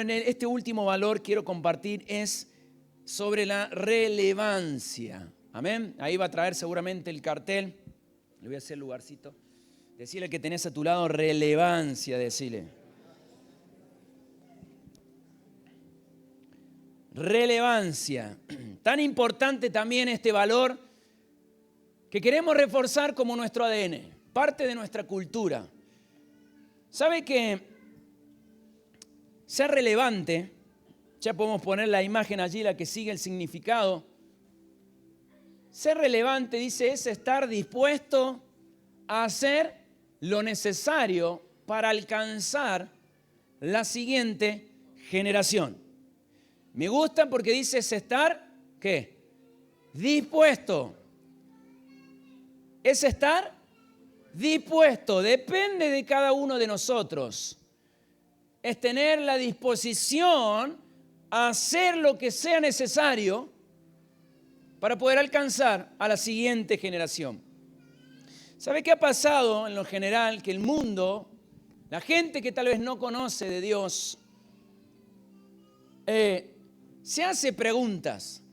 Este último valor quiero compartir es sobre la relevancia. Amén. Ahí va a traer seguramente el cartel. Le voy a hacer lugarcito. Decirle que tenés a tu lado relevancia, decirle. Relevancia. Tan importante también este valor que queremos reforzar como nuestro ADN, parte de nuestra cultura. ¿Sabe que ser relevante, ya podemos poner la imagen allí, la que sigue el significado? Ser relevante, dice, es estar dispuesto a hacer lo necesario para alcanzar la siguiente generación. Me gusta porque dice es estar, ¿qué? Dispuesto. Es estar dispuesto, depende de cada uno de nosotros. Es tener la disposición a hacer lo que sea necesario para poder alcanzar a la siguiente generación. ¿Sabe qué ha pasado en lo general? Que el mundo, la gente que tal vez no conoce de Dios, se hace preguntas.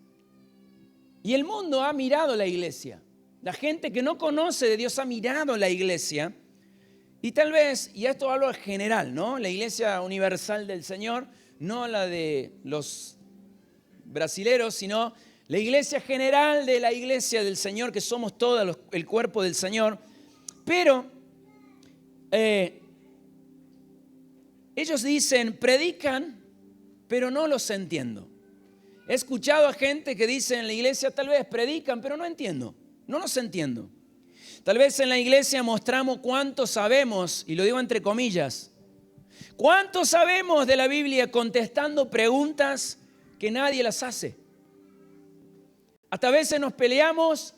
Y el mundo ha mirado la iglesia. La gente que no conoce de Dios ha mirado la iglesia. Y tal vez, y esto hablo en general, ¿no? La iglesia universal del Señor, no la de los brasileros, sino la iglesia general de la iglesia del Señor, que somos todos el cuerpo del Señor. Pero ellos dicen, predican, pero no los entiendo. He escuchado a gente que dice en la iglesia, tal vez predican, pero no entiendo, no los entiendo. Tal vez en la iglesia mostramos cuánto sabemos, y lo digo entre comillas, cuánto sabemos de la Biblia contestando preguntas que nadie las hace. Hasta a veces nos peleamos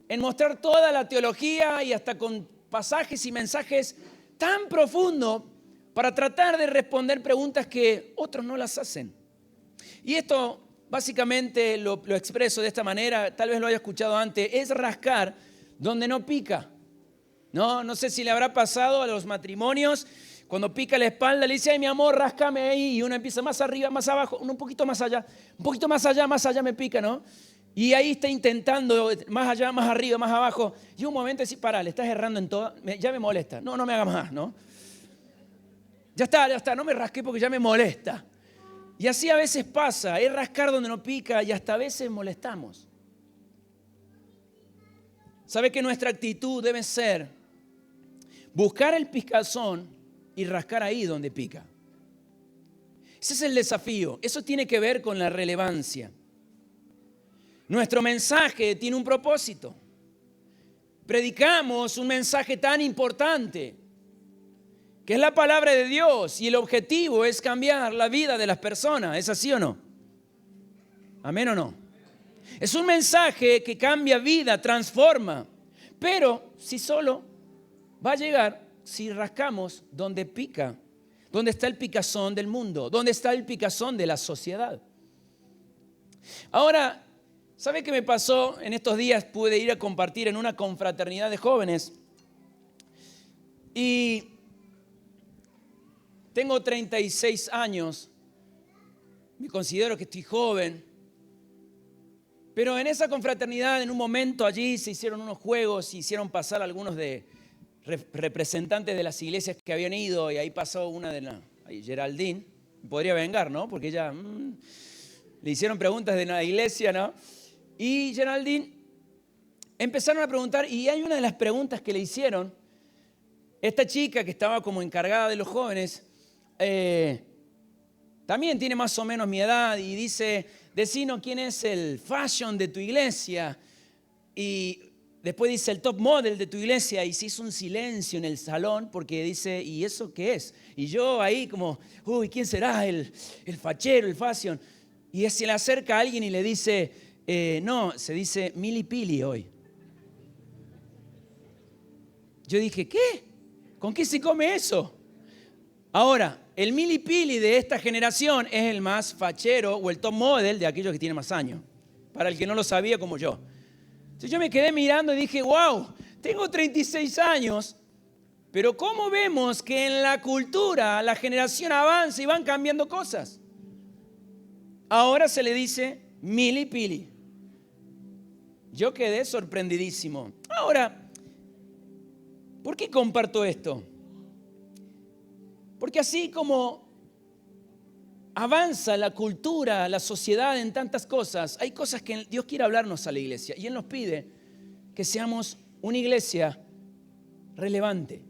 en mostrar toda la teología y hasta con pasajes y mensajes tan profundos para tratar de responder preguntas que otros no las hacen. Y esto básicamente lo expreso de esta manera, tal vez lo haya escuchado antes, es rascar donde no pica. No sé si le habrá pasado a los matrimonios, cuando pica la espalda, le dice, ay mi amor, ráscame ahí, y uno empieza más arriba, más abajo, un poquito más allá, más allá me pica, ¿no? Y ahí está intentando más allá, más arriba, más abajo, y un momento decir, para, le estás errando en todo, ya me molesta, no me haga más, ¿no? Ya está, no me rasqué porque ya me molesta. Y así a veces pasa, es rascar donde no pica y hasta a veces molestamos. ¿Sabe que nuestra actitud debe ser buscar el picazón y rascar ahí donde pica? Ese es el desafío. Eso tiene que ver con la relevancia. Nuestro mensaje tiene un propósito. Predicamos un mensaje tan importante, que es la palabra de Dios, y el objetivo es cambiar la vida de las personas. ¿Es así o no? ¿Amén o no? Es un mensaje que cambia vida, transforma, pero si solo va a llegar si rascamos donde pica, donde está el picazón del mundo, donde está el picazón de la sociedad. Ahora, ¿sabe qué me pasó? En estos días pude ir a compartir en una confraternidad de jóvenes y tengo 36 años, me considero que estoy joven. Pero en esa confraternidad, en un momento allí se hicieron unos juegos, hicieron pasar algunos de representantes de las iglesias que habían ido, y ahí pasó una de Geraldine, podría vengar, ¿no? Porque ella le hicieron preguntas de la iglesia, ¿no? Y Geraldine empezaron a preguntar, y hay una de las preguntas que le hicieron, esta chica que estaba como encargada de los jóvenes, también tiene más o menos mi edad, y dice, decinos quién es el fashion de tu iglesia, y después dice el top model de tu iglesia, y se hizo un silencio en el salón porque dice, ¿y eso qué es? Y yo ahí como, uy, ¿quién será el fachero, el fashion? Y se le acerca a alguien y le dice, no, se dice milipili hoy. Yo dije, ¿qué? ¿Con qué se come eso? Ahora, el milipili de esta generación es el más fachero o el top model de aquellos que tienen más años. Para el que no lo sabía como yo. Entonces yo me quedé mirando y dije, wow, tengo 36 años Pero ¿cómo vemos que en la cultura la generación avanza y van cambiando cosas? Ahora se le dice milipili. Yo quedé sorprendidísimo. Ahora, ¿por qué comparto esto? Porque así como avanza la cultura, la sociedad en tantas cosas, hay cosas que Dios quiere hablarnos a la iglesia. Y Él nos pide que seamos una iglesia relevante.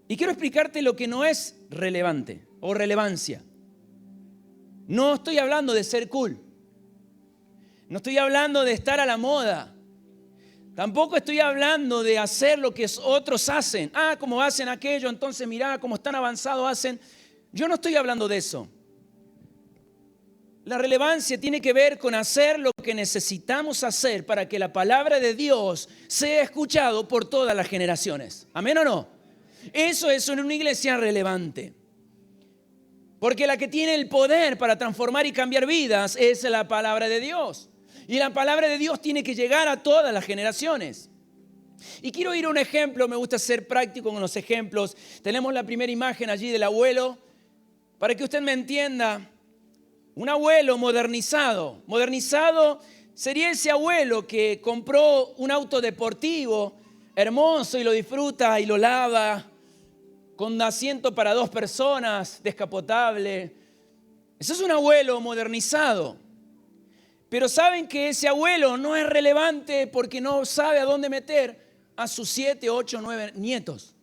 Y quiero explicarte lo que no es relevante o relevancia. No estoy hablando de ser cool. No estoy hablando de estar a la moda. Tampoco estoy hablando de hacer lo que otros hacen. Como hacen aquello, entonces mirá cómo están avanzados hacen. Yo no estoy hablando de eso. La relevancia tiene que ver con hacer lo que necesitamos hacer para que la palabra de Dios sea escuchado por todas las generaciones. ¿Amén o no? Eso es en una iglesia relevante. Porque la que tiene el poder para transformar y cambiar vidas es la palabra de Dios. Y la palabra de Dios tiene que llegar a todas las generaciones. Y quiero ir a un ejemplo, me gusta ser práctico con los ejemplos. Tenemos la primera imagen allí del abuelo. Para que usted me entienda, un abuelo modernizado. Modernizado sería ese abuelo que compró un auto deportivo hermoso y lo disfruta y lo lava, con asiento para 2 personas, descapotable. Eso es un abuelo modernizado. Pero saben que ese abuelo no es relevante porque no sabe a dónde meter a sus 7, 8, 9 nietos.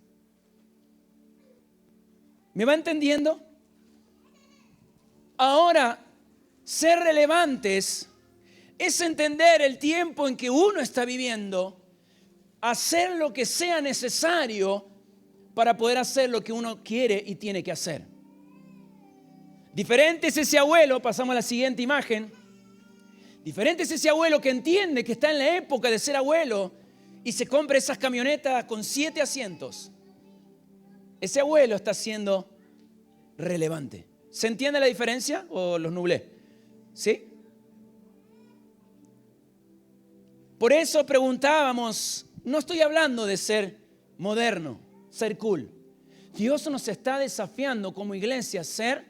¿Me va entendiendo? Ahora, ser relevantes es entender el tiempo en que uno está viviendo, hacer lo que sea necesario para poder hacer lo que uno quiere y tiene que hacer. Diferente es ese abuelo, pasamos a la siguiente imagen. Diferente es ese abuelo que entiende que está en la época de ser abuelo y se compra esas camionetas con 7 asientos. Ese abuelo está siendo relevante. ¿Se entiende la diferencia o los nublé? ¿Sí? Por eso preguntábamos, no estoy hablando de ser moderno, ser cool. Dios nos está desafiando como iglesia a ser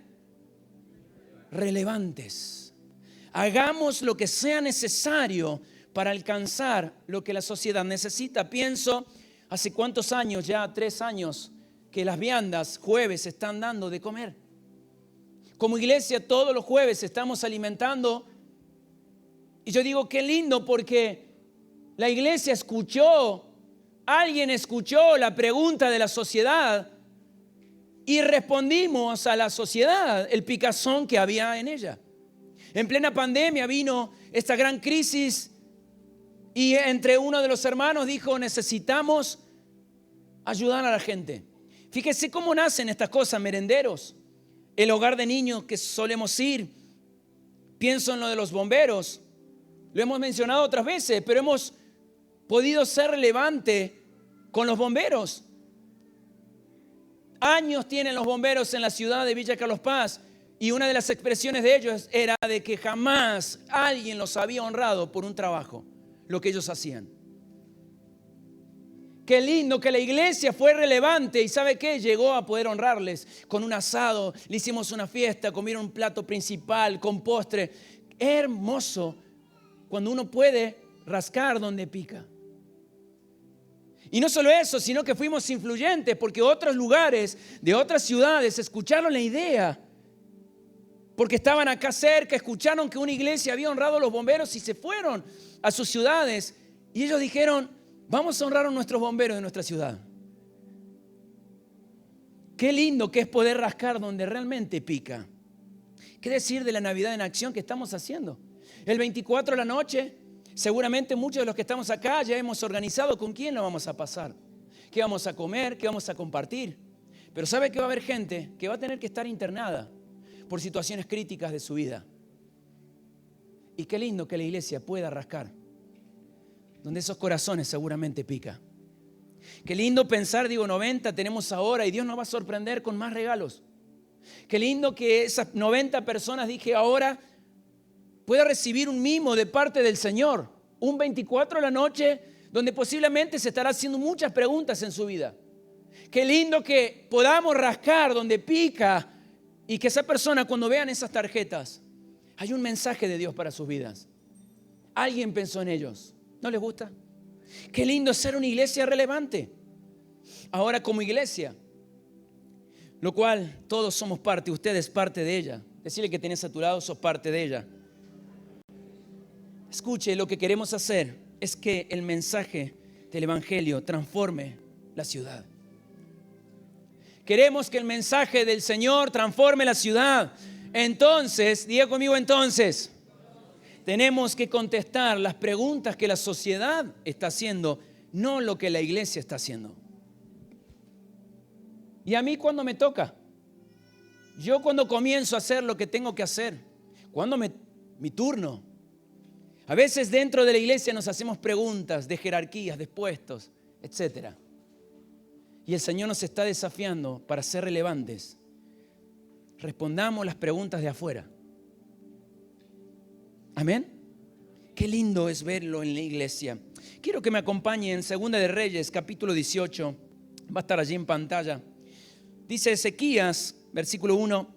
relevantes. Hagamos lo que sea necesario para alcanzar lo que la sociedad necesita. Pienso, hace cuántos años, ya 3 años, que las viandas jueves están dando de comer. Como iglesia todos los jueves estamos alimentando. Y yo digo, qué lindo porque la iglesia escuchó, alguien escuchó la pregunta de la sociedad y respondimos a la sociedad el picazón que había en ella. En plena pandemia vino esta gran crisis y entre uno de los hermanos dijo, necesitamos ayudar a la gente. Fíjese cómo nacen estas cosas, merenderos. El hogar de niños que solemos ir. Pienso en lo de los bomberos. Lo hemos mencionado otras veces, pero hemos podido ser relevantes con los bomberos. Años tienen los bomberos en la ciudad de Villa Carlos Paz y una de las expresiones de ellos era de que jamás alguien los había honrado por un trabajo, lo que ellos hacían. Qué lindo que la iglesia fue relevante y ¿sabe qué? Llegó a poder honrarles con un asado, le hicimos una fiesta, comieron un plato principal con postre. Hermoso cuando uno puede rascar donde pica. Y no solo eso, sino que fuimos influyentes porque otros lugares de otras ciudades escucharon la idea. Porque estaban acá cerca, escucharon que una iglesia había honrado a los bomberos y se fueron a sus ciudades. Y ellos dijeron, vamos a honrar a nuestros bomberos de nuestra ciudad. Qué lindo que es poder rascar donde realmente pica. ¿Qué decir de la Navidad en Acción que estamos haciendo? El 24 de la noche, seguramente muchos de los que estamos acá ya hemos organizado con quién lo vamos a pasar. ¿Qué vamos a comer? ¿Qué vamos a compartir? Pero ¿sabe que va a haber gente que va a tener que estar internada por situaciones críticas de su vida? Y qué lindo que la iglesia pueda rascar donde esos corazones seguramente pica. Qué lindo pensar, 90 tenemos ahora y Dios nos va a sorprender con más regalos. Qué lindo que esas 90 personas, dije ahora, pueda recibir un mimo de parte del Señor. Un 24 de la noche donde posiblemente se estará haciendo muchas preguntas en su vida. Qué lindo que podamos rascar donde pica y que esa persona, cuando vean esas tarjetas, hay un mensaje de Dios para sus vidas. Alguien pensó en ellos. ¿No les gusta? Qué lindo ser una iglesia relevante. Ahora, como iglesia, lo cual todos somos parte, usted es parte de ella. Decirle que tenés a tu lado, sos parte de ella. Escuche, lo que queremos hacer es que el mensaje del evangelio transforme la ciudad. Queremos que el mensaje del Señor transforme la ciudad. Entonces, diga conmigo entonces, tenemos que contestar las preguntas que la sociedad está haciendo, no lo que la iglesia está haciendo. ¿Y a mí cuándo me toca? Yo cuando comienzo a hacer lo que tengo que hacer. ¿Cuándo mi turno? A veces dentro de la iglesia nos hacemos preguntas de jerarquías, de puestos, etc. Y el Señor nos está desafiando para ser relevantes. Respondamos las preguntas de afuera. Amén. Qué lindo es verlo en la iglesia. Quiero que me acompañe en 2 de Reyes, capítulo 18. Va a estar allí en pantalla. Dice Ezequías, versículo 1.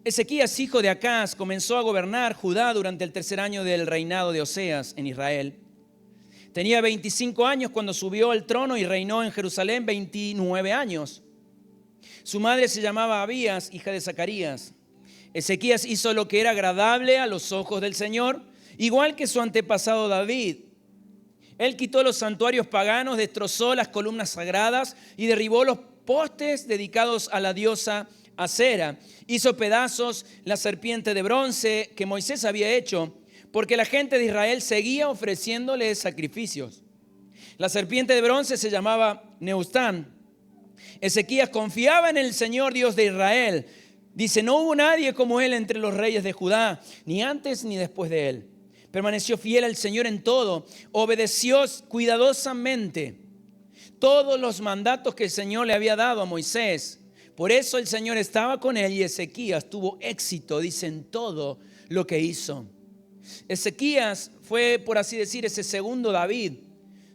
Ezequías, hijo de Acaz, comenzó a gobernar Judá durante el 3er año del reinado de Oseas en Israel. Tenía 25 años cuando subió al trono y reinó en Jerusalén 29 años. Su madre se llamaba Abías, hija de Zacarías. Ezequías hizo lo que era agradable a los ojos del Señor, igual que su antepasado David. Él quitó los santuarios paganos, destrozó las columnas sagradas y derribó los postes dedicados a la diosa Acera. Hizo pedazos la serpiente de bronce que Moisés había hecho, porque la gente de Israel seguía ofreciéndole sacrificios. La serpiente de bronce se llamaba Neustán. Ezequías confiaba en el Señor Dios de Israel. Dice, no hubo nadie como él entre los reyes de Judá, ni antes ni después de él. Permaneció fiel al Señor en todo, obedeció cuidadosamente todos los mandatos que el Señor le había dado a Moisés. Por eso el Señor estaba con él y Ezequías tuvo éxito, dice, en todo lo que hizo. Ezequías fue, por así decir, ese segundo David.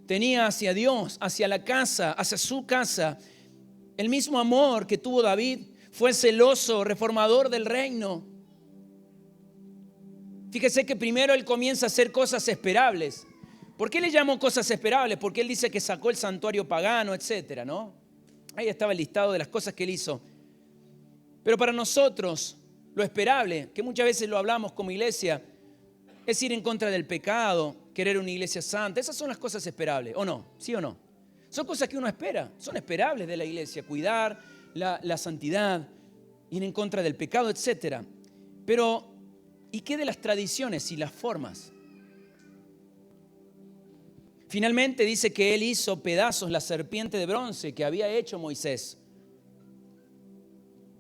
Tenía hacia Dios, hacia la casa, hacia su casa, el mismo amor que tuvo David. Fue celoso, reformador del reino. Fíjese que primero él comienza a hacer cosas esperables. ¿Por qué le llamó cosas esperables? Porque él dice que sacó el santuario pagano, etcétera, ¿no? Ahí estaba el listado de las cosas que él hizo. Pero para nosotros, lo esperable, que muchas veces lo hablamos como iglesia, es ir en contra del pecado, querer una iglesia santa. Esas son las cosas esperables, ¿o no? ¿Sí o no? Son cosas que uno espera, son esperables de la iglesia, cuidar la santidad, ir en contra del pecado, etcétera. Pero, ¿y qué de las tradiciones y las formas? Finalmente dice que él hizo pedazos la serpiente de bronce que había hecho Moisés.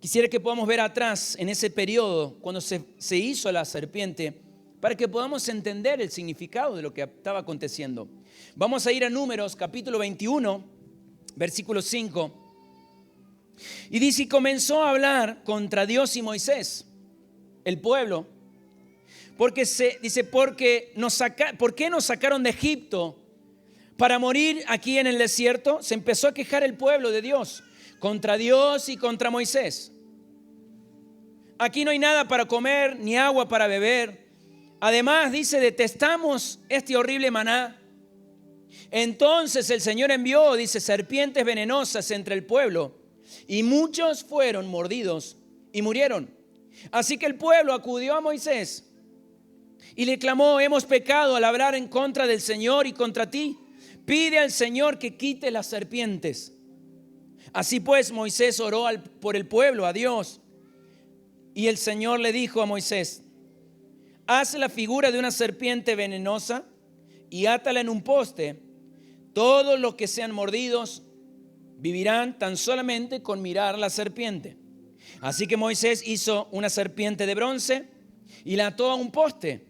Quisiera que podamos ver atrás en ese periodo cuando se hizo la serpiente para que podamos entender el significado de lo que estaba aconteciendo. Vamos a ir a Números capítulo 21, versículo 5. Y dice, y comenzó a hablar contra Dios y Moisés, el pueblo, porque ¿por qué nos sacaron de Egipto para morir aquí en el desierto? Se empezó a quejar el pueblo de Dios contra Dios y contra Moisés. Aquí no hay nada para comer ni agua para beber. Además, dice, detestamos este horrible maná. Entonces el Señor envió, dice, serpientes venenosas entre el pueblo, y muchos fueron mordidos y murieron. Así que el pueblo acudió a Moisés y le clamó, hemos pecado al hablar en contra del Señor y contra ti. Pide al Señor que quite las serpientes. Así pues Moisés oró por el pueblo a Dios, y el Señor le dijo a Moisés, haz la figura de una serpiente venenosa y átala en un poste. Todos los que sean mordidos vivirán tan solamente con mirar la serpiente. Así que Moisés hizo una serpiente de bronce y la ató a un poste.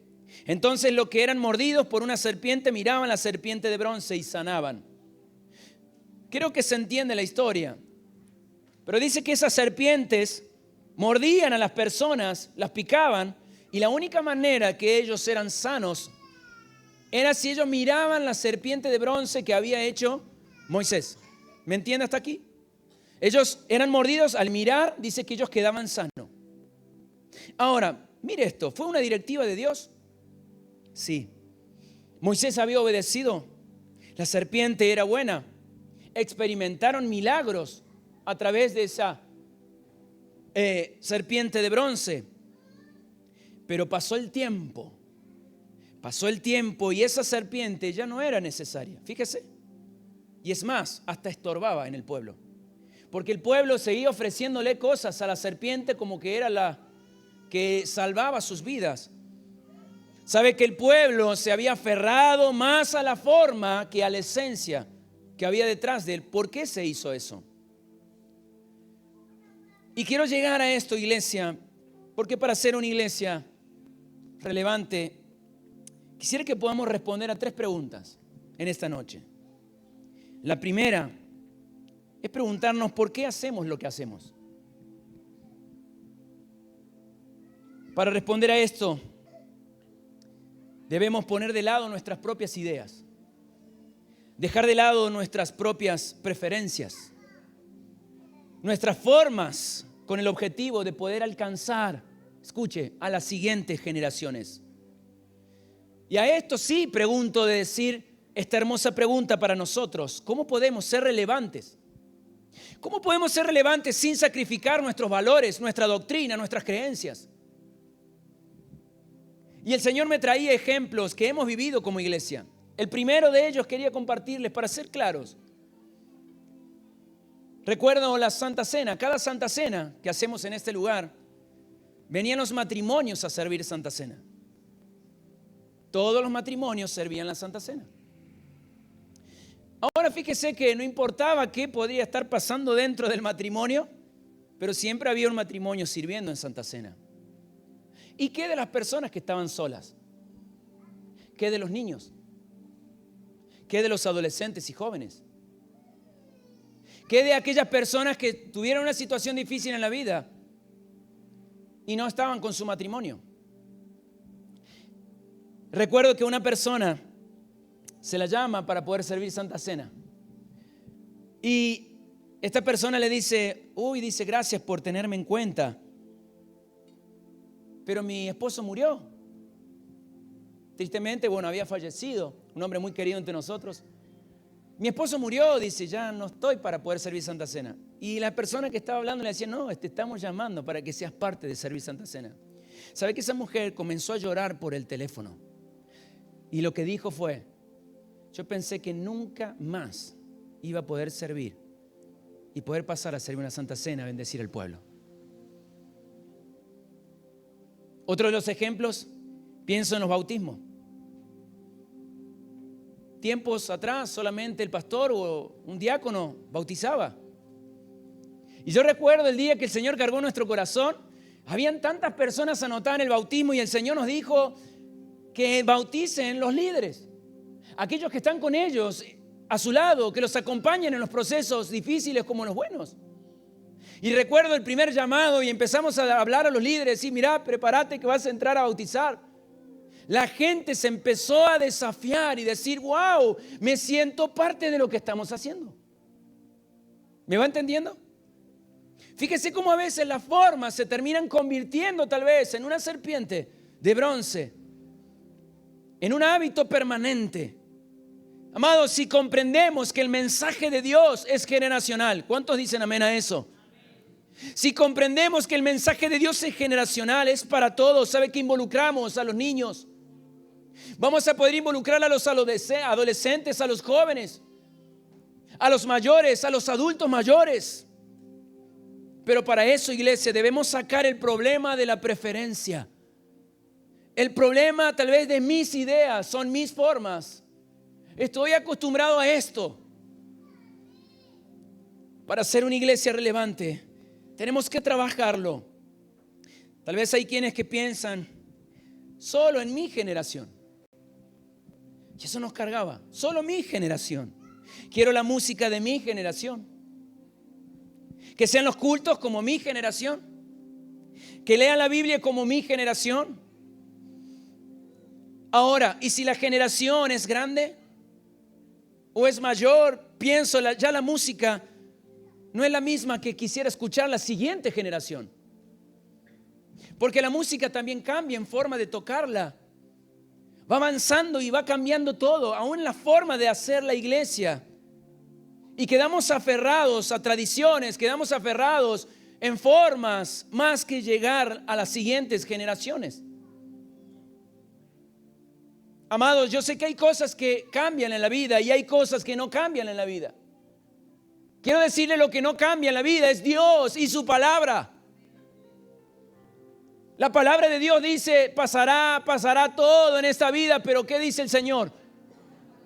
Entonces los que eran mordidos por una serpiente miraban la serpiente de bronce y sanaban. Creo que se entiende la historia. Pero dice que esas serpientes mordían a las personas, las picaban, y la única manera que ellos eran sanos era si ellos miraban la serpiente de bronce que había hecho Moisés. ¿Me entiende hasta aquí? Ellos eran mordidos, al mirar, dice que ellos quedaban sanos. Ahora, mire esto, ¿fue una directiva de Dios? Sí. Moisés había obedecido, la serpiente era buena, experimentaron milagros a través de esa serpiente de bronce. Pero pasó el tiempo y esa serpiente ya no era necesaria, fíjese. Y es más, hasta estorbaba en el pueblo. Porque el pueblo seguía ofreciéndole cosas a la serpiente como que era la que salvaba sus vidas. Sabe que el pueblo se había aferrado más a la forma que a la esencia que había detrás de él. ¿Por qué se hizo eso? Y quiero llegar a esto, iglesia, porque para ser una iglesia relevante, quisiera que podamos responder a 3 preguntas en esta noche. La primera es preguntarnos por qué hacemos lo que hacemos. Para responder a esto, debemos poner de lado nuestras propias ideas, dejar de lado nuestras propias preferencias, nuestras formas con el objetivo de poder alcanzar, escuche, a las siguientes generaciones. Y a esto sí pregunto de decir esta hermosa pregunta para nosotros: ¿cómo podemos ser relevantes? ¿Cómo podemos ser relevantes sin sacrificar nuestros valores, nuestra doctrina, nuestras creencias? Y el Señor me traía ejemplos que hemos vivido como iglesia. El primero de ellos quería compartirles para ser claros. Recuerdo la Santa Cena. Cada Santa Cena que hacemos en este lugar, venían los matrimonios a servir Santa Cena. Todos los matrimonios servían la Santa Cena. Ahora fíjese que no importaba qué podría estar pasando dentro del matrimonio, pero siempre había un matrimonio sirviendo en Santa Cena. ¿Y qué de las personas que estaban solas? ¿Qué de los niños? ¿Qué de los adolescentes y jóvenes? ¿Qué de aquellas personas que tuvieron una situación difícil en la vida y no estaban con su matrimonio? Recuerdo que una persona se la llama para poder servir Santa Cena. Y esta persona le dice, dice, gracias por tenerme en cuenta, pero mi esposo murió. Tristemente, había fallecido, un hombre muy querido entre nosotros. Mi esposo murió, dice, ya no estoy para poder servir Santa Cena. Y la persona que estaba hablando le decía, no, te estamos llamando para que seas parte de servir Santa Cena. ¿Sabe que esa mujer comenzó a llorar por el teléfono? Y lo que dijo fue, yo pensé que nunca más iba a poder servir y poder pasar a servir una Santa Cena, a bendecir al pueblo. Otro de los ejemplos, pienso en los bautismos. Tiempos atrás solamente el pastor o un diácono bautizaba. Y yo recuerdo el día que el Señor cargó nuestro corazón, habían tantas personas anotadas en el bautismo y el Señor nos dijo que bauticen los líderes, aquellos que están con ellos a su lado, que los acompañen en los procesos difíciles como los buenos. Y recuerdo el primer llamado y empezamos a hablar a los líderes y mirá, prepárate que vas a entrar a bautizar. La gente se empezó a desafiar y decir, wow, me siento parte de lo que estamos haciendo. ¿Me va entendiendo? Fíjese cómo a veces las formas se terminan convirtiendo tal vez en una serpiente de bronce, en un hábito permanente. Amados, si comprendemos que el mensaje de Dios es generacional, ¿cuántos dicen amén a eso? Si comprendemos que el mensaje de Dios es generacional, es para todos, ¿sabe que involucramos a los niños? Vamos a poder involucrar a los adolescentes, a los jóvenes, a los mayores, a los adultos mayores. Pero para eso, iglesia, debemos sacar el problema de la preferencia. El problema tal vez de mis ideas, son mis formas. Estoy acostumbrado a esto. Para ser una iglesia relevante, tenemos que trabajarlo. Tal vez hay quienes que piensan, solo en mi generación. Y eso nos cargaba, solo mi generación. Quiero la música de mi generación. Que sean los cultos como mi generación. Que lean la Biblia como mi generación. Ahora, ¿y si la generación es grande o es mayor? Pienso, ya la música no es la misma que quisiera escuchar la siguiente generación. Porque la música también cambia en forma de tocarla. Va avanzando y va cambiando todo, aún la forma de hacer la iglesia. Y quedamos aferrados a tradiciones, quedamos aferrados en formas más que llegar a las siguientes generaciones. Amados, yo sé que hay cosas que cambian en la vida y hay cosas que no cambian en la vida. Quiero decirle, lo que no cambia en la vida es Dios y su palabra. La palabra de Dios dice, pasará todo en esta vida, pero ¿qué dice el Señor?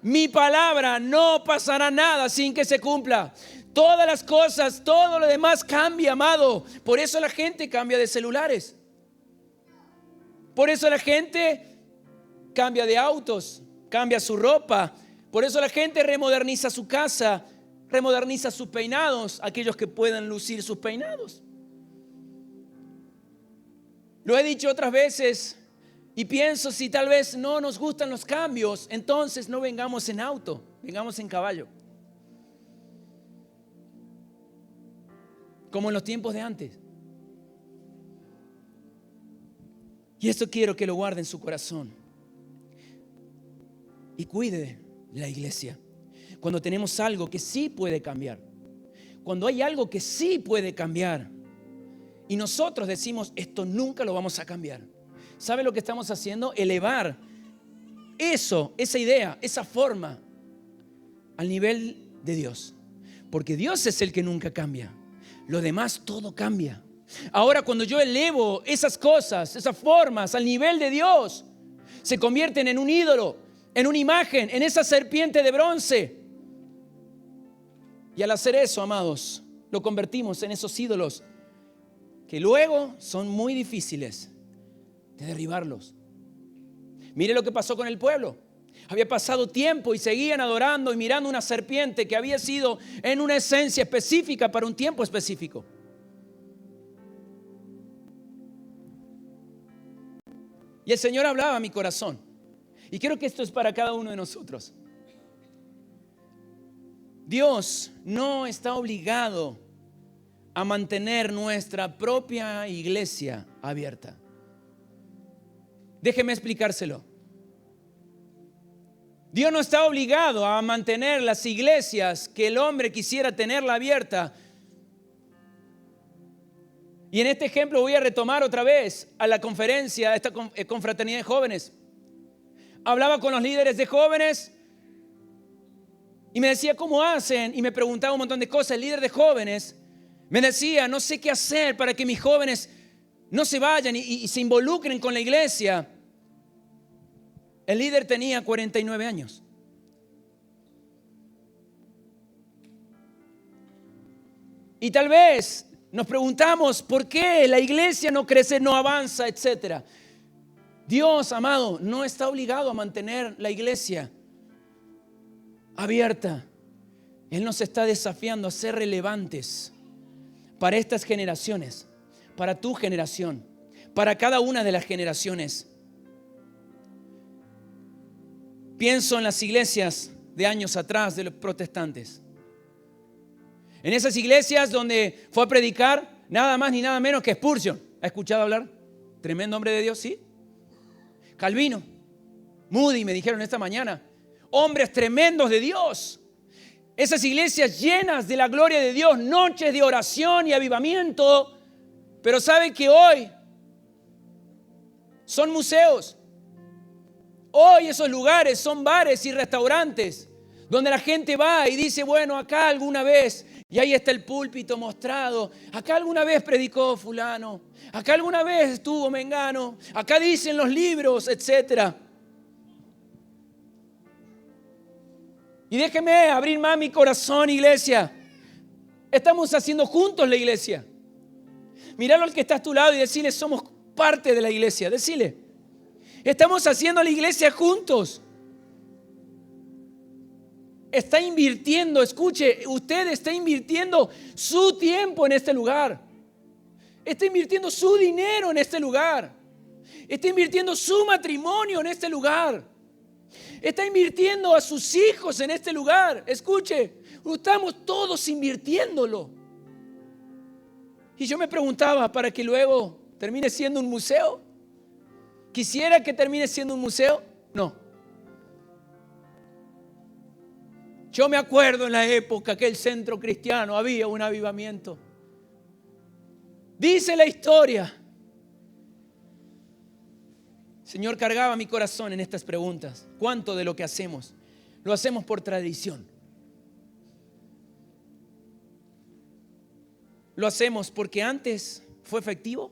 Mi palabra, no pasará nada sin que se cumpla. Todas las cosas, todo lo demás cambia, amado. Por eso la gente cambia de celulares. Por eso la gente cambia de autos, cambia su ropa. Por eso la gente remoderniza su casa, remoderniza sus peinados, aquellos que puedan lucir sus peinados. Lo he dicho otras veces y pienso, si tal vez no nos gustan los cambios, entonces no vengamos en auto, vengamos en caballo. Como en los tiempos de antes. Y esto quiero que lo guarde en su corazón. Y cuide la iglesia. Cuando tenemos algo que sí puede cambiar. Cuando hay algo que sí puede cambiar. Y nosotros decimos, esto nunca lo vamos a cambiar. ¿Sabe lo que estamos haciendo? Elevar esa idea, esa forma al nivel de Dios. Porque Dios es el que nunca cambia. Lo demás todo cambia. Ahora, cuando yo elevo esas cosas, esas formas al nivel de Dios, se convierten en un ídolo, en una imagen, en esa serpiente de bronce. Y al hacer eso, amados, lo convertimos en esos ídolos que luego son muy difíciles de derribarlos. Mire lo que pasó con el pueblo. Había pasado tiempo y seguían adorando y mirando una serpiente que había sido en una esencia específica para un tiempo específico. Y el Señor hablaba a mi corazón. Y creo que esto es para cada uno de nosotros. Dios no está obligado a mantener nuestra propia iglesia abierta. Déjeme explicárselo. Dios no está obligado a mantener las iglesias que el hombre quisiera tenerla abierta. Y en este ejemplo voy a retomar otra vez a la conferencia, a esta confraternidad de jóvenes. Hablaba con los líderes de jóvenes y me decía cómo hacen, y me preguntaba un montón de cosas. El líder de jóvenes me decía, no sé qué hacer para que mis jóvenes no se vayan y se involucren con la iglesia. El líder tenía 49 años. Y tal vez nos preguntamos por qué la iglesia no crece, no avanza, etc. Dios, amado, no está obligado a mantener la iglesia abierta. Él nos está desafiando a ser relevantes para estas generaciones, para tu generación, para cada una de las generaciones. Pienso en las iglesias de años atrás de los protestantes. En esas iglesias donde fue a predicar nada más ni nada menos que Spurgeon. ¿Ha escuchado hablar? Tremendo hombre de Dios, ¿sí? Calvino, Moody, me dijeron esta mañana. Hombres tremendos de Dios. Esas iglesias llenas de la gloria de Dios, noches de oración y avivamiento. Pero ¿sabe que hoy son museos? Hoy esos lugares son bares y restaurantes donde la gente va y dice, bueno, acá alguna vez, y ahí está el púlpito mostrado, acá alguna vez predicó fulano, acá alguna vez estuvo mengano, acá dicen los libros, etc. Y déjeme abrir más mi corazón, iglesia. Estamos haciendo juntos la iglesia. Míralo al que está a tu lado y decirle, somos parte de la iglesia. Decile, estamos haciendo la iglesia juntos. Está invirtiendo, escuche, usted está invirtiendo su tiempo en este lugar. Está invirtiendo su dinero en este lugar. Está invirtiendo su matrimonio en este lugar. Está invirtiendo a sus hijos en este lugar. Escuche, estamos todos invirtiéndolo. Y yo me preguntaba, ¿para que luego termine siendo un museo? ¿Quisiera que termine siendo un museo? No. Yo me acuerdo en la época que el centro cristiano había un avivamiento. Dice la historia. El Señor cargaba mi corazón en estas preguntas. ¿Cuánto de lo que hacemos lo hacemos por tradición? ¿Lo hacemos porque antes fue efectivo?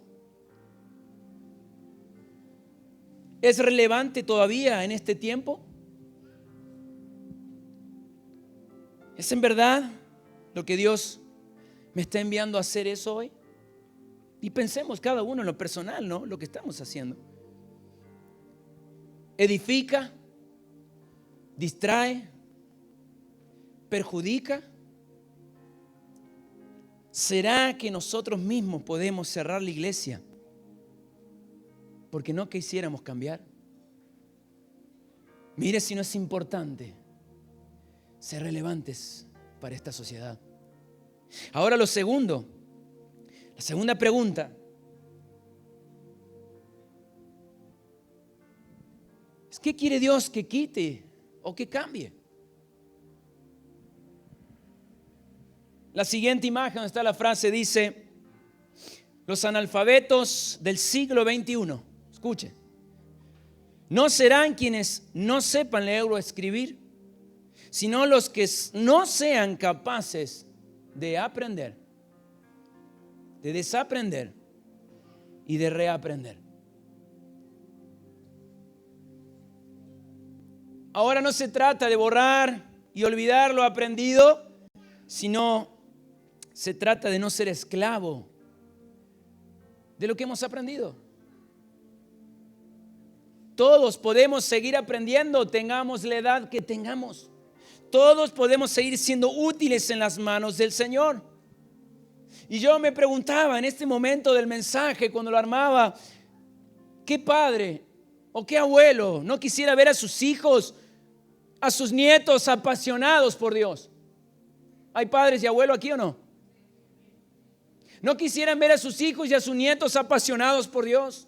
¿Es relevante todavía en este tiempo? ¿Es en verdad lo que Dios me está enviando a hacer eso hoy? Y pensemos cada uno en lo personal, ¿no? Lo que estamos haciendo. ¿Edifica? ¿Distrae? ¿Perjudica? ¿Será que nosotros mismos podemos cerrar la iglesia porque no quisiéramos cambiar? Mire si no es importante ser relevantes para esta sociedad. Ahora la segunda pregunta. ¿Qué quiere Dios que quite o que cambie? La siguiente imagen donde está la frase dice: los analfabetos del siglo XXI, escuche, no serán quienes no sepan leer o escribir, sino los que no sean capaces de aprender, de desaprender y de reaprender. Ahora no se trata de borrar y olvidar lo aprendido, sino se trata de no ser esclavo de lo que hemos aprendido. Todos podemos seguir aprendiendo, tengamos la edad que tengamos. Todos podemos seguir siendo útiles en las manos del Señor. Y yo me preguntaba en este momento del mensaje, cuando lo armaba, ¿qué padre o qué abuelo no quisiera ver a sus hijos, a sus nietos apasionados por Dios? ¿Hay padres y abuelos aquí o no? ¿No quisieran ver a sus hijos y a sus nietos apasionados por Dios?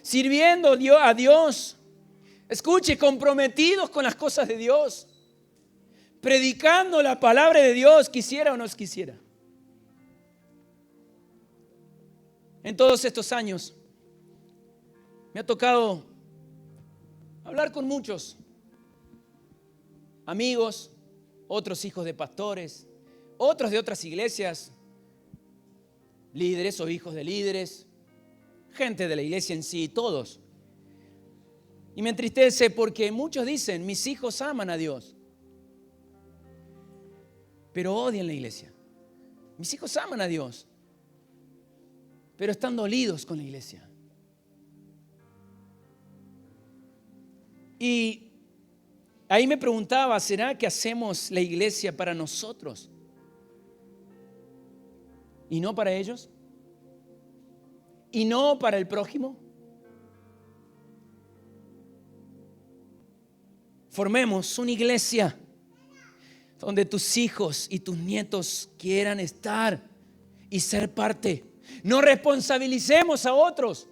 Sirviendo a Dios. Escuche, comprometidos con las cosas de Dios. Predicando la palabra de Dios, quisiera o no quisiera. En todos estos años me ha tocado hablar con muchos amigos, otros hijos de pastores, otros de otras iglesias, líderes o hijos de líderes, gente de la iglesia en sí, todos. Y me entristece porque muchos dicen: mis hijos aman a Dios, pero odian la iglesia. Mis hijos aman a Dios, pero están dolidos con la iglesia. Y ahí me preguntaba, ¿será que hacemos la iglesia para nosotros y no para ellos? ¿Y no para el prójimo? Formemos una iglesia donde tus hijos y tus nietos quieran estar y ser parte. No responsabilicemos a otros.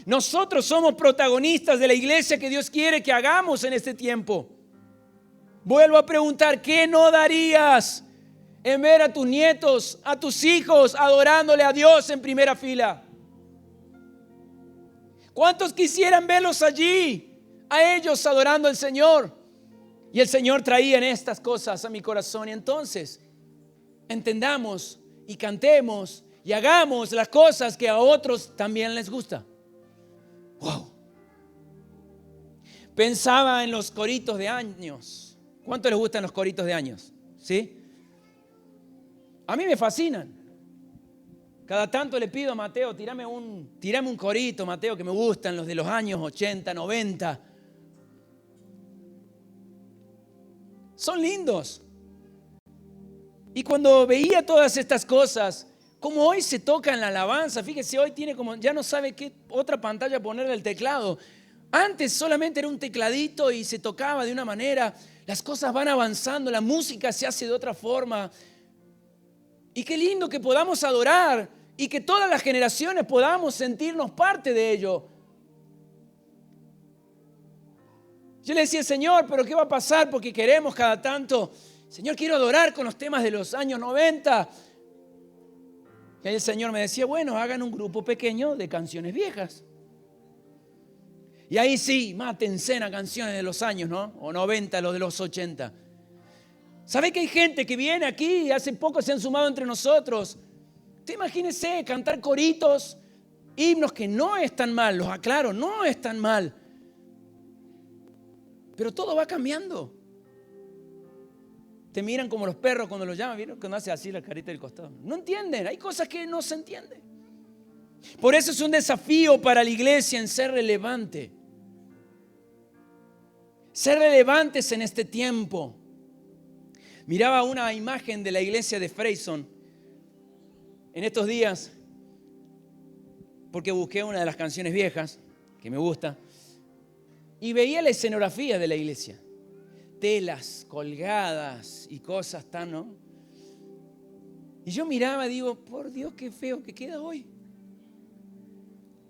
Nosotros somos protagonistas de la iglesia que Dios quiere que hagamos en este tiempo. Vuelvo a preguntar, ¿qué no darías en ver a tus nietos, a tus hijos adorándole a Dios en primera fila? ¿Cuántos quisieran verlos allí, a ellos adorando al Señor? Y el Señor traía en estas cosas a mi corazón. Y entonces entendamos y cantemos y hagamos las cosas que a otros también les gusta. Wow. Pensaba en los coritos de años. ¿Cuánto les gustan los coritos de años? ¿Sí? A mí me fascinan. Cada tanto le pido a Mateo, tírame un corito, Mateo, que me gustan los de los años 80, 90. Son lindos. Y cuando veía todas estas cosas, Como hoy se toca en la alabanza, fíjese, hoy tiene como, ya no sabe qué otra pantalla ponerle el teclado. Antes solamente era un tecladito y se tocaba de una manera. Las cosas van avanzando, la música se hace de otra forma. Y qué lindo que podamos adorar y que todas las generaciones podamos sentirnos parte de ello. Yo le decía, Señor, ¿pero qué va a pasar? Porque queremos cada tanto, Señor, quiero adorar con los temas de los años 90. Y ahí el Señor me decía, bueno, hagan un grupo pequeño de canciones viejas. Y ahí sí, mátense a canciones de los años, ¿no? O 90, los de los 80. ¿Sabe que hay gente que viene aquí y hace poco se han sumado entre nosotros? Usted imagínese cantar coritos, himnos que no están mal, los aclaro, no están mal. Pero todo va cambiando. Te miran como los perros cuando los llaman, ¿vieron? Cuando hace así la carita del costado. No entienden, hay cosas que no se entienden. Por eso es un desafío para la iglesia en ser relevante. Ser relevantes en este tiempo. Miraba una imagen de la iglesia de Freyson en estos días, porque busqué una de las canciones viejas que me gusta, y veía la escenografía de la iglesia. Telas colgadas y cosas tan, ¿no? Y yo miraba y digo, por Dios, qué feo que queda hoy.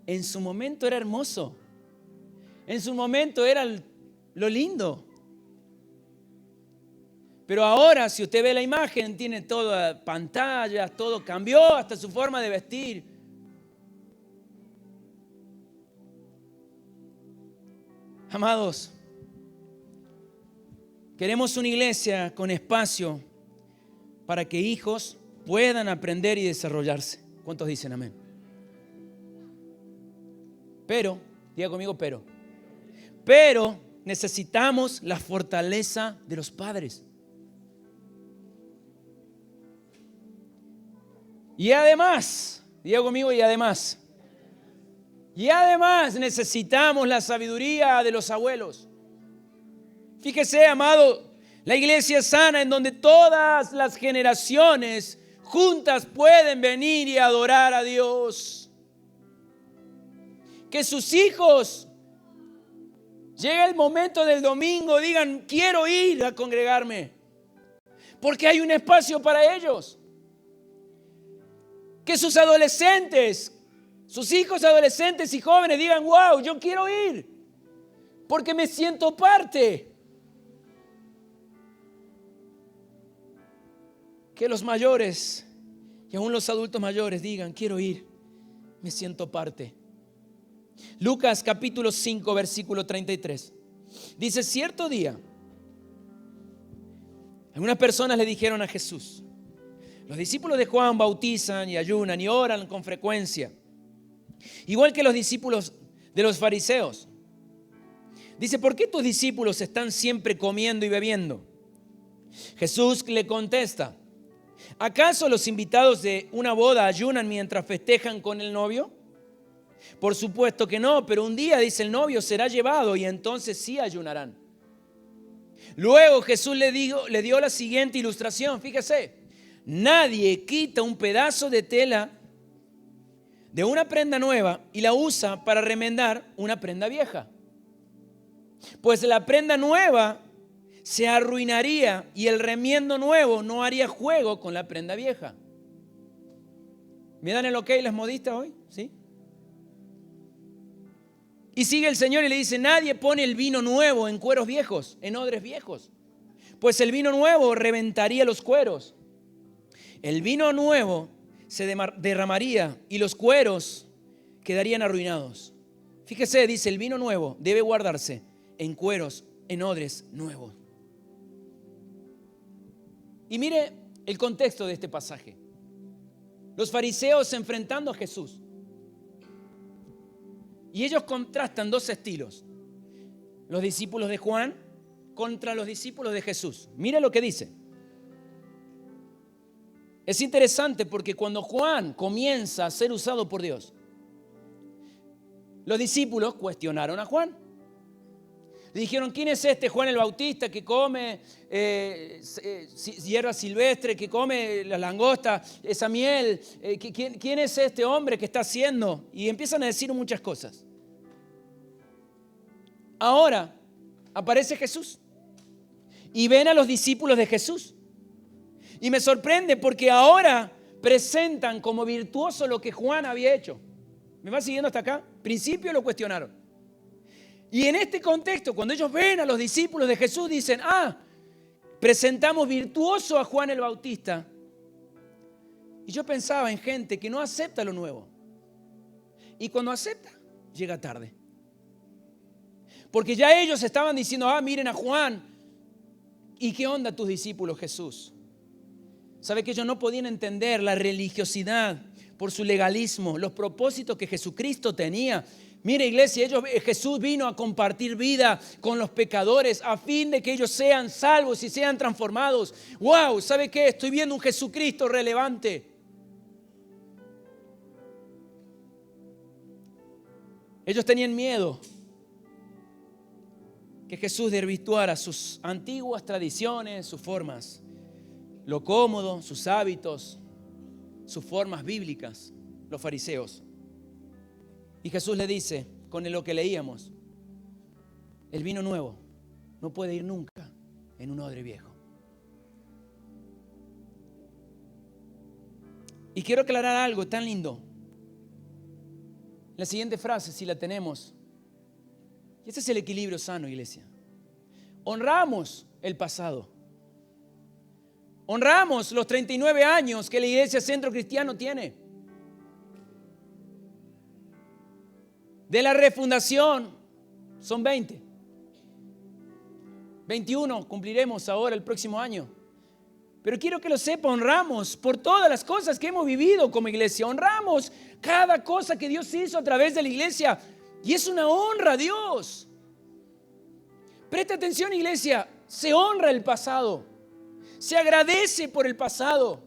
En su momento era hermoso. En su momento era lo lindo. Pero ahora, si usted ve la imagen, tiene todas pantallas, todo cambió, hasta su forma de vestir. Amados, queremos una iglesia con espacio para que hijos puedan aprender y desarrollarse. ¿Cuántos dicen amén? Pero, diga conmigo, pero necesitamos la fortaleza de los padres. Y además, diga conmigo, y además necesitamos la sabiduría de los abuelos. Fíjese, amado, la iglesia sana en donde todas las generaciones juntas pueden venir y adorar a Dios. Que sus hijos, llegue el momento del domingo, digan, quiero ir a congregarme, porque hay un espacio para ellos. Que sus adolescentes, sus hijos adolescentes y jóvenes digan, wow, yo quiero ir, porque me siento parte. Que los mayores y aún los adultos mayores digan, quiero ir, me siento parte. Lucas capítulo 5, versículo 33. Dice, cierto día, algunas personas le dijeron a Jesús, los discípulos de Juan bautizan y ayunan y oran con frecuencia, igual que los discípulos de los fariseos. Dice, ¿por qué tus discípulos están siempre comiendo y bebiendo? Jesús le contesta, ¿acaso los invitados de una boda ayunan mientras festejan con el novio? Por supuesto que no, pero un día, dice, el novio será llevado y entonces sí ayunarán. Luego Jesús le dio la siguiente ilustración, fíjese. Nadie quita un pedazo de tela de una prenda nueva y la usa para remendar una prenda vieja. Pues la prenda nueva se arruinaría y el remiendo nuevo no haría juego con la prenda vieja. ¿Me dan el ok las modistas hoy? ¿Sí? Y sigue el Señor y le dice, nadie pone el vino nuevo en cueros viejos, en odres viejos, pues el vino nuevo reventaría los cueros. El vino nuevo se derramaría y los cueros quedarían arruinados. Fíjese, dice, el vino nuevo debe guardarse en cueros, en odres nuevos. Y mire el contexto de este pasaje. Los fariseos enfrentando a Jesús. Y ellos contrastan dos estilos. Los discípulos de Juan contra los discípulos de Jesús. Mire lo que dice. Es interesante porque cuando Juan comienza a ser usado por Dios, los discípulos cuestionaron a Juan. Le dijeron, ¿quién es este Juan el Bautista que come hierba silvestre, que come las langostas, esa miel? ¿Quién es este hombre que está haciendo? Y empiezan a decir muchas cosas. Ahora aparece Jesús y ven a los discípulos de Jesús. Y me sorprende porque ahora presentan como virtuoso lo que Juan había hecho. ¿Me va siguiendo hasta acá? Al principio lo cuestionaron. Y en este contexto, cuando ellos ven a los discípulos de Jesús, dicen, presentamos virtuoso a Juan el Bautista. Y yo pensaba en gente que no acepta lo nuevo. Y cuando acepta, llega tarde. Porque ya ellos estaban diciendo, miren a Juan. ¿Y qué onda tus discípulos, Jesús? ¿Sabe que ellos no podían entender la religiosidad por su legalismo, los propósitos que Jesucristo tenía? Mire, iglesia, Jesús vino a compartir vida con los pecadores a fin de que ellos sean salvos y sean transformados. ¡Wow! ¿Sabe qué? Estoy viendo un Jesucristo relevante. Ellos tenían miedo que Jesús desvirtuara sus antiguas tradiciones, sus formas, lo cómodo, sus hábitos, sus formas bíblicas, los fariseos. Y Jesús le dice, con lo que leíamos, el vino nuevo no puede ir nunca en un odre viejo. Y quiero aclarar algo tan lindo. La siguiente frase, si la tenemos, y ese es el equilibrio sano, iglesia. Honramos el pasado. Honramos los 39 años que la Iglesia Centro Cristiano tiene. De la refundación son 20. 21 cumpliremos ahora el próximo año. Pero quiero que lo sepa, honramos por todas las cosas que hemos vivido como iglesia. Honramos cada cosa que Dios hizo a través de la iglesia. Y es una honra a Dios. Presta atención, iglesia. Se honra el pasado. Se agradece por el pasado.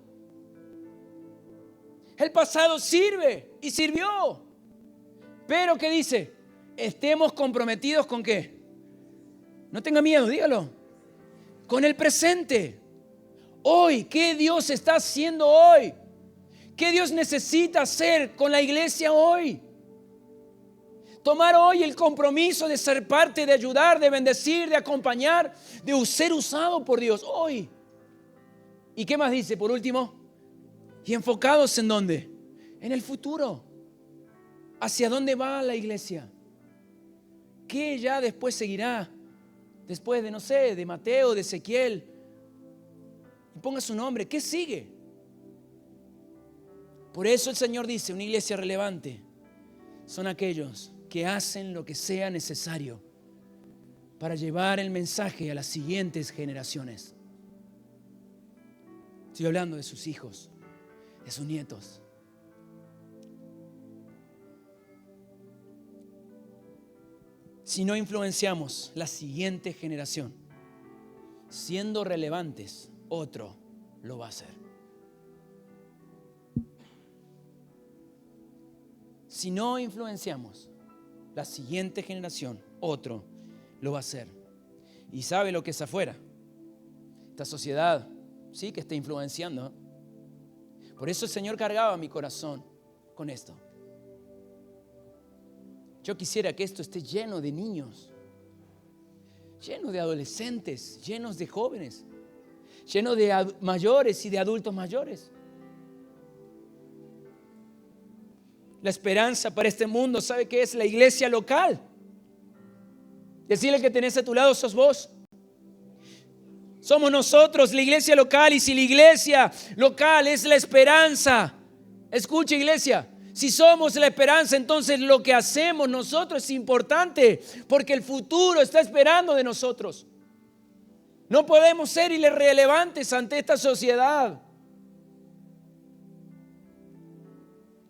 El pasado sirve y sirvió. Pero ¿qué dice? Estemos comprometidos ¿con qué? No tenga miedo, dígalo. Con el presente. Hoy, ¿qué Dios está haciendo hoy? ¿Qué Dios necesita hacer con la iglesia hoy? Tomar hoy el compromiso de ser parte, de ayudar, de bendecir, de acompañar, de ser usado por Dios hoy. ¿Y qué más dice por último? Y enfocados ¿en dónde? En el futuro. ¿Hacia dónde va la iglesia? ¿Qué ya después seguirá? Después de, no sé, de Mateo, de Ezequiel. Y ponga su nombre. ¿Qué sigue? Por eso el Señor dice, una iglesia relevante son aquellos que hacen lo que sea necesario para llevar el mensaje a las siguientes generaciones. Estoy hablando de sus hijos, de sus nietos. Si no influenciamos la siguiente generación, siendo relevantes, otro lo va a hacer. Si no influenciamos la siguiente generación, otro lo va a hacer. Y sabe lo que es afuera. Esta sociedad sí que está influenciando. Por eso el Señor cargaba mi corazón con esto. Yo quisiera que esto esté lleno de niños, lleno de adolescentes, llenos de jóvenes, lleno de mayores y de adultos mayores. La esperanza para este mundo, ¿sabe qué es? La iglesia local. Decirle que tenés a tu lado sos vos. Somos nosotros, la iglesia local. Y si la iglesia local es la esperanza, escucha, iglesia, si somos la esperanza, entonces lo que hacemos nosotros es importante, porque el futuro está esperando de nosotros. No podemos ser irrelevantes ante esta sociedad.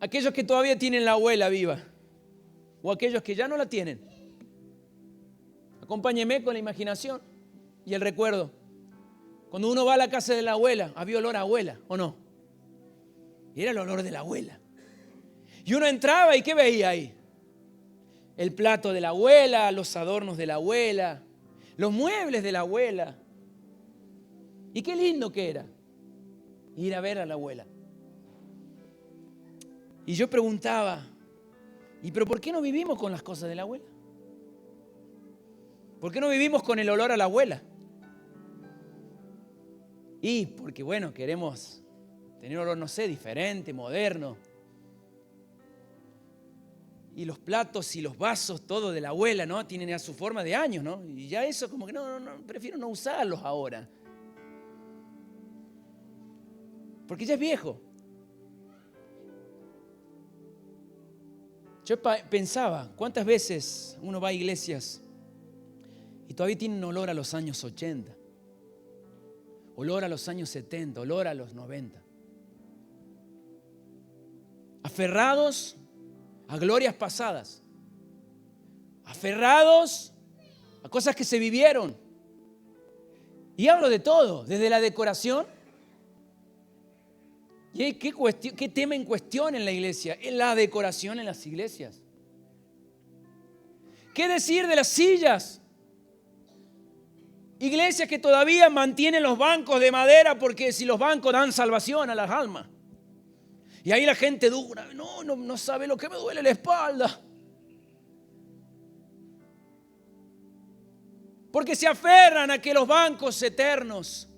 Aquellos que todavía tienen la abuela viva, o aquellos que ya no la tienen, acompáñeme con la imaginación y el recuerdo. Cuando uno va a la casa de la abuela, había olor a abuela, ¿o no? Era el olor de la abuela. Y uno entraba y ¿qué veía ahí? El plato de la abuela, los adornos de la abuela, los muebles de la abuela. Y qué lindo que era ir a ver a la abuela. Y yo preguntaba, ¿pero por qué no vivimos con las cosas de la abuela? ¿Por qué no vivimos con el olor a la abuela? Y porque, bueno, queremos tener olor, no sé, diferente, moderno. Y los platos y los vasos, todo de la abuela, ¿no? Tienen ya su forma de años, ¿no? Y ya eso como que no, prefiero no usarlos ahora. Porque ya es viejo. Yo pensaba, ¿cuántas veces uno va a iglesias y todavía tienen olor a los años 80? Olor a los años 70, olor a los 90. Aferrados a glorias pasadas. Aferrados a cosas que se vivieron. Y hablo de todo, desde la decoración. ¿Y qué tema en cuestión en la iglesia? Es la decoración en las iglesias. ¿Qué decir de las sillas? Iglesias que todavía mantienen los bancos de madera porque si los bancos dan salvación a las almas. Y ahí la gente dura, no sabe lo que me duele la espalda. Porque se aferran a que los bancos eternos.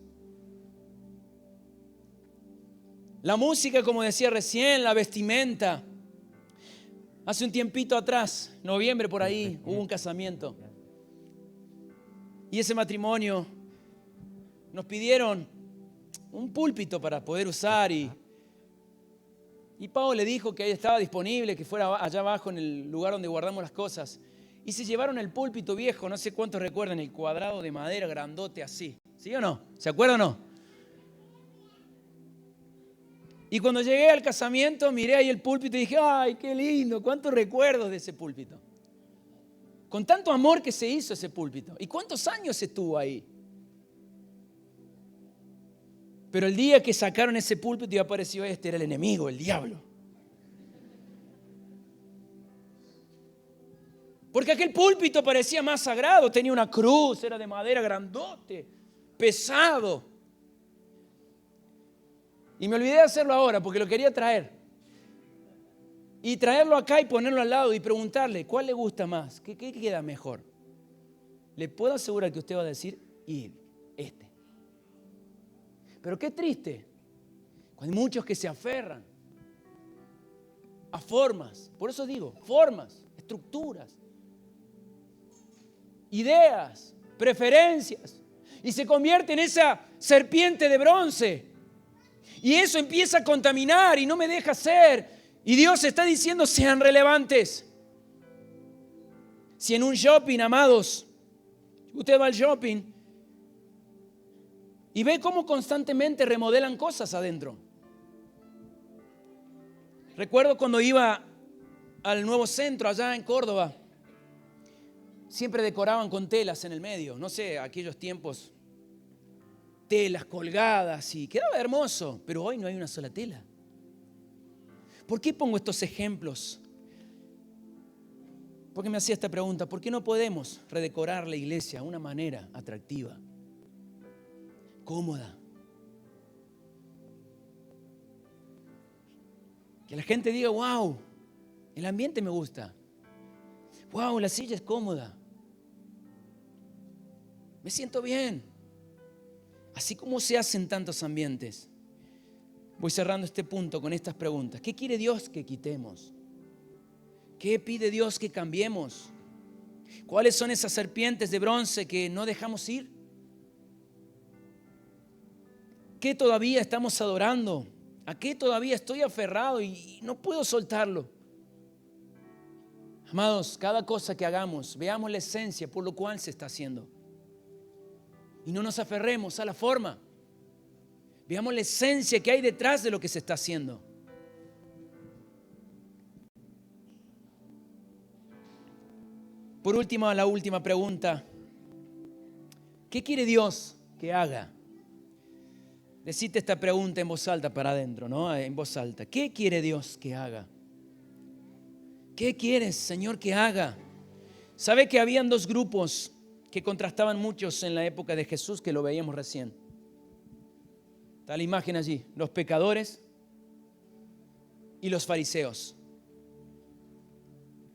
La música, como decía recién, la vestimenta. Hace un tiempito atrás, noviembre por ahí, hubo un casamiento. Y ese matrimonio nos pidieron un púlpito para poder usar y Pau le dijo que ahí estaba disponible, que fuera allá abajo en el lugar donde guardamos las cosas. Y se llevaron el púlpito viejo, no sé cuántos recuerdan, el cuadrado de madera grandote así. ¿Sí o no? ¿Se acuerdan o no? Y cuando llegué al casamiento, miré ahí el púlpito y dije, ¡ay, qué lindo! ¿Cuántos recuerdos de ese púlpito? Con tanto amor que se hizo ese púlpito. ¿Y cuántos años estuvo ahí? Pero el día que sacaron ese púlpito y apareció era el enemigo, el diablo. Porque aquel púlpito parecía más sagrado, tenía una cruz, era de madera grandote, pesado. Y me olvidé de hacerlo ahora porque lo quería traer. Y traerlo acá y ponerlo al lado y preguntarle, ¿cuál le gusta más? ¿Qué queda mejor? Le puedo asegurar que usted va a decir, este. Pero qué triste, cuando hay muchos que se aferran a formas, por eso digo, formas, estructuras, ideas, preferencias, y se convierte en esa serpiente de bronce. Y eso empieza a contaminar y no me deja ser. Y Dios está diciendo, sean relevantes. Si en un shopping, amados, usted va al shopping y ve cómo constantemente remodelan cosas adentro. Recuerdo cuando iba al nuevo centro allá en Córdoba, siempre decoraban con telas en el medio. No sé, aquellos tiempos, telas colgadas y quedaba hermoso, pero hoy no hay una sola tela. ¿Por qué pongo estos ejemplos? Porque me hacía esta pregunta, ¿por qué no podemos redecorar la iglesia de una manera atractiva, cómoda? Que la gente diga, wow, el ambiente me gusta. Wow, la silla es cómoda. Me siento bien. Así como se hacen tantos ambientes. Voy cerrando este punto con estas preguntas. ¿Qué quiere Dios que quitemos? ¿Qué pide Dios que cambiemos? ¿Cuáles son esas serpientes de bronce que no dejamos ir? ¿Qué todavía estamos adorando? ¿A qué todavía estoy aferrado y no puedo soltarlo? Amados, cada cosa que hagamos, veamos la esencia por lo cual se está haciendo. Y no nos aferremos a la forma. Veamos la esencia que hay detrás de lo que se está haciendo. Por último, la última pregunta. ¿Qué quiere Dios que haga? Decite esta pregunta en voz alta para adentro, ¿no? En voz alta. ¿Qué quiere Dios que haga? ¿Qué quieres, Señor, que haga? ¿Sabe que habían dos grupos que contrastaban muchos en la época de Jesús, que lo veíamos recién. Está la imagen allí, los pecadores y los fariseos.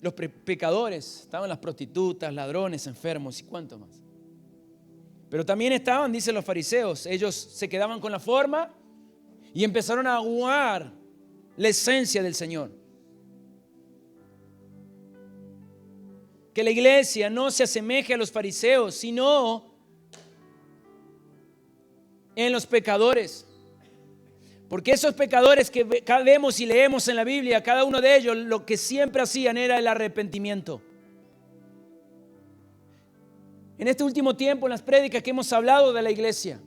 Los pecadores, estaban las prostitutas, ladrones, enfermos y cuánto más. Pero también estaban, dicen los fariseos, ellos se quedaban con la forma y empezaron a aguar la esencia del Señor. Que la iglesia no se asemeje a los fariseos, sino en los pecadores. Porque esos pecadores que vemos y leemos en la Biblia, cada uno de ellos lo que siempre hacían era el arrepentimiento. En este último tiempo, en las prédicas que hemos hablado de la iglesia,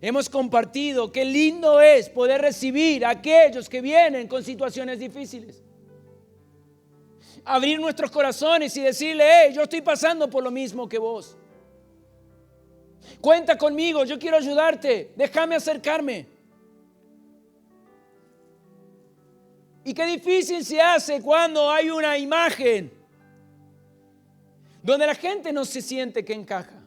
hemos compartido qué lindo es poder recibir a aquellos que vienen con situaciones difíciles. Abrir nuestros corazones y decirle, hey, yo estoy pasando por lo mismo que vos. Cuenta conmigo, yo quiero ayudarte, déjame acercarme. Y qué difícil se hace cuando hay una imagen donde la gente no se siente que encaja.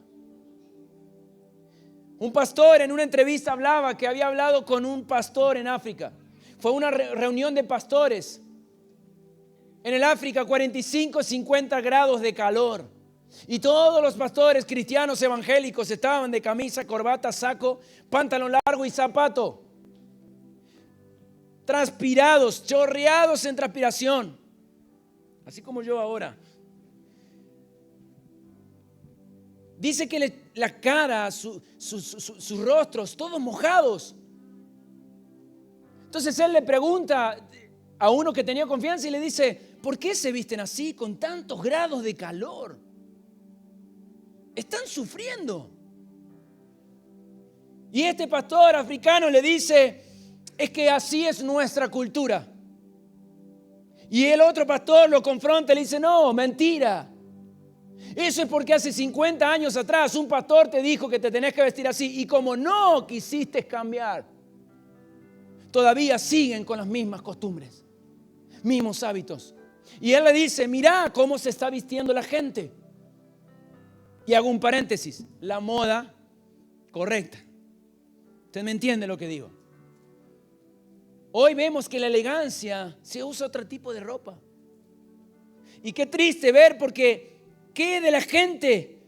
Un pastor en una entrevista hablaba que había hablado con un pastor en África. Fue una reunión de pastores. En el África, 45, 50 grados de calor. Y todos los pastores cristianos evangélicos estaban de camisa, corbata, saco, pantalón largo y zapato. Transpirados, chorreados en transpiración. Así como yo ahora. Dice que la cara, sus rostros, todos mojados. Entonces él le pregunta a uno que tenía confianza y le dice, ¿por qué se visten así con tantos grados de calor? Están sufriendo. Y este pastor africano le dice, es que así es nuestra cultura. Y el otro pastor lo confronta y le dice, no, mentira. Eso es porque hace 50 años atrás un pastor te dijo que te tenés que vestir así. Y como no quisiste cambiar, todavía siguen con las mismas costumbres, mismos hábitos. Y él le dice, mirá cómo se está vistiendo la gente. Y hago un paréntesis, la moda correcta. ¿Usted me entiende lo que digo? Hoy vemos que la elegancia se usa otro tipo de ropa. Y qué triste ver, porque qué de la gente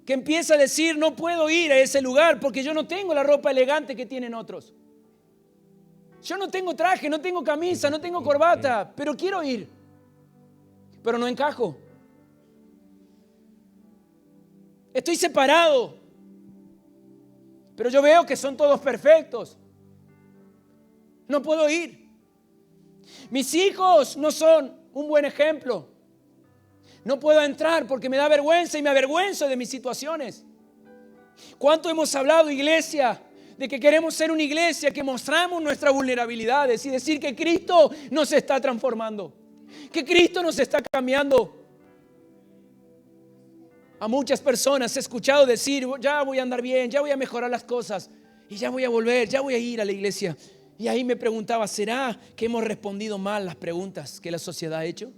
que empieza a decir no puedo ir a ese lugar porque yo no tengo la ropa elegante que tienen otros. Yo no tengo traje, no tengo camisa, no tengo corbata, pero quiero ir. Pero no encajo. Estoy separado. Pero yo veo que son todos perfectos. No puedo ir. Mis hijos no son un buen ejemplo. No puedo entrar porque me da vergüenza y me avergüenzo de mis situaciones. ¿Cuánto hemos hablado, iglesia, de que queremos ser una iglesia que mostramos nuestras vulnerabilidades y decir que Cristo nos está transformando, que Cristo nos está cambiando? A muchas personas he escuchado decir, ya voy a andar bien, ya voy a mejorar las cosas y ya voy a volver, ya voy a ir a la iglesia. Y ahí me preguntaba, ¿será que hemos respondido mal las preguntas que la sociedad ha hecho?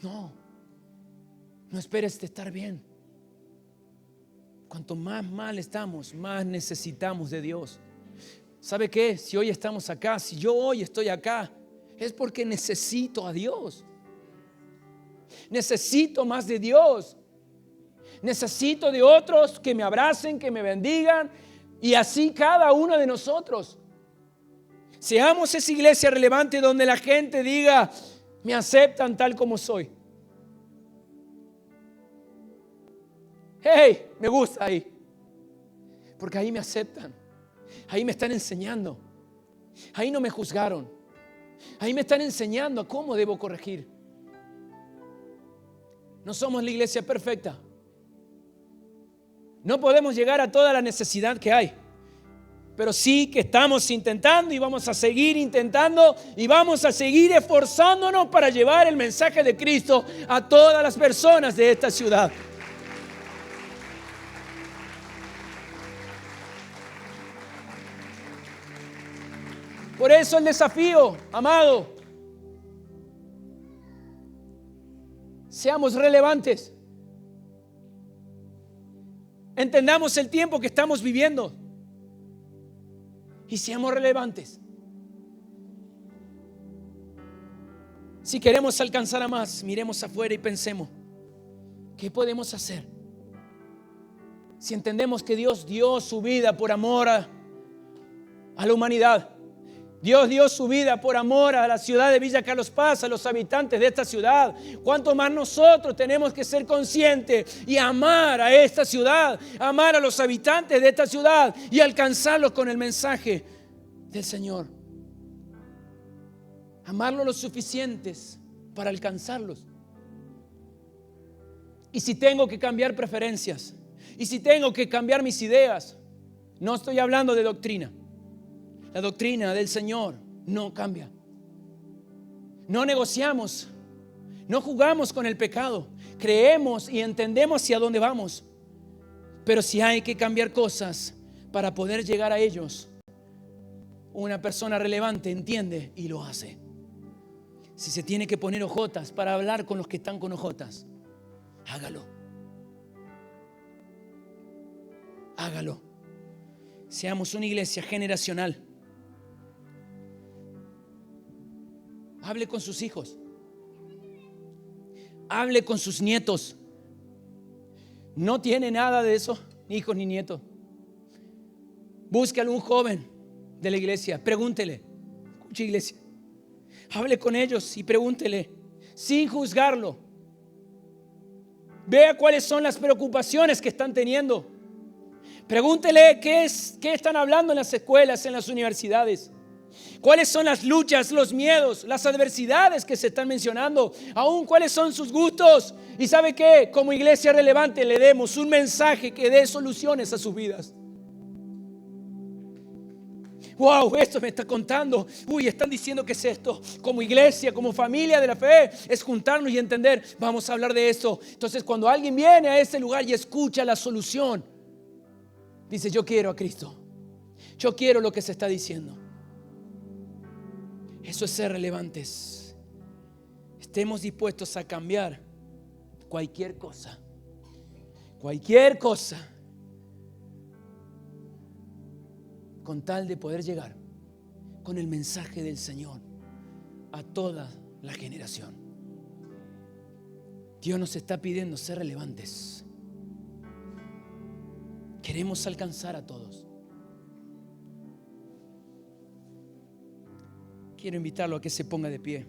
No esperes de estar bien. Cuanto más mal estamos, más necesitamos de Dios. ¿Sabe qué? Si hoy estamos acá, si yo hoy estoy acá, es porque necesito a Dios. Necesito más de Dios. Necesito de otros que me abracen, que me bendigan, y así cada uno de nosotros. Seamos esa iglesia relevante donde la gente diga, me aceptan tal como soy. Hey, me gusta ahí. Porque ahí me aceptan. Ahí me están enseñando. Ahí no me juzgaron. Ahí me están enseñando cómo debo corregir. No somos la iglesia perfecta. No podemos llegar a toda la necesidad que hay. Pero sí que estamos intentando y vamos a seguir intentando y vamos a seguir esforzándonos para llevar el mensaje de Cristo a todas las personas de esta ciudad. Por eso el desafío, amado, seamos relevantes. Entendamos el tiempo que estamos viviendo y seamos relevantes. Si queremos alcanzar a más, miremos afuera y pensemos, ¿qué podemos hacer? Si entendemos que Dios dio su vida por amor a la humanidad, Dios dio su vida por amor a la ciudad de Villa Carlos Paz, a los habitantes de esta ciudad, ¿cuánto más nosotros tenemos que ser conscientes y amar a esta ciudad, amar a los habitantes de esta ciudad y alcanzarlos con el mensaje del Señor? Amarlos lo suficientes para alcanzarlos. Y si tengo que cambiar preferencias, y si tengo que cambiar mis ideas, no estoy hablando de doctrina. La doctrina del Señor no cambia. No negociamos, no jugamos con el pecado. Creemos y entendemos hacia dónde vamos. Pero si hay que cambiar cosas para poder llegar a ellos, una persona relevante entiende y lo hace. Si se tiene que poner ojotas para hablar con los que están con ojotas, hágalo. Hágalo. Seamos una iglesia generacional. Hable con sus hijos. Hable con sus nietos. No tiene nada de eso, ni hijos ni nietos. Busque a algún joven de la iglesia. Pregúntele. Escuche, iglesia. Hable con ellos y pregúntele sin juzgarlo. Vea cuáles son las preocupaciones que están teniendo. Pregúntele qué están hablando en las escuelas, en las universidades. ¿Cuáles son las luchas, los miedos, las adversidades que se están mencionando? Aún cuáles son sus gustos. Y ¿sabe qué? Como iglesia relevante le demos un mensaje que dé soluciones a sus vidas. Wow, esto me está contando. Uy, están diciendo que es esto. Como iglesia, como familia de la fe, es juntarnos y entender. Vamos a hablar de esto. Entonces, cuando alguien viene a ese lugar y escucha la solución, dice: yo quiero a Cristo. Yo quiero lo que se está diciendo. Eso es ser relevantes. Estemos dispuestos a cambiar cualquier cosa. Cualquier cosa. Con tal de poder llegar con el mensaje del Señor a toda la generación. Dios nos está pidiendo ser relevantes. Queremos alcanzar a todos. Quiero invitarlo a que se ponga de pie.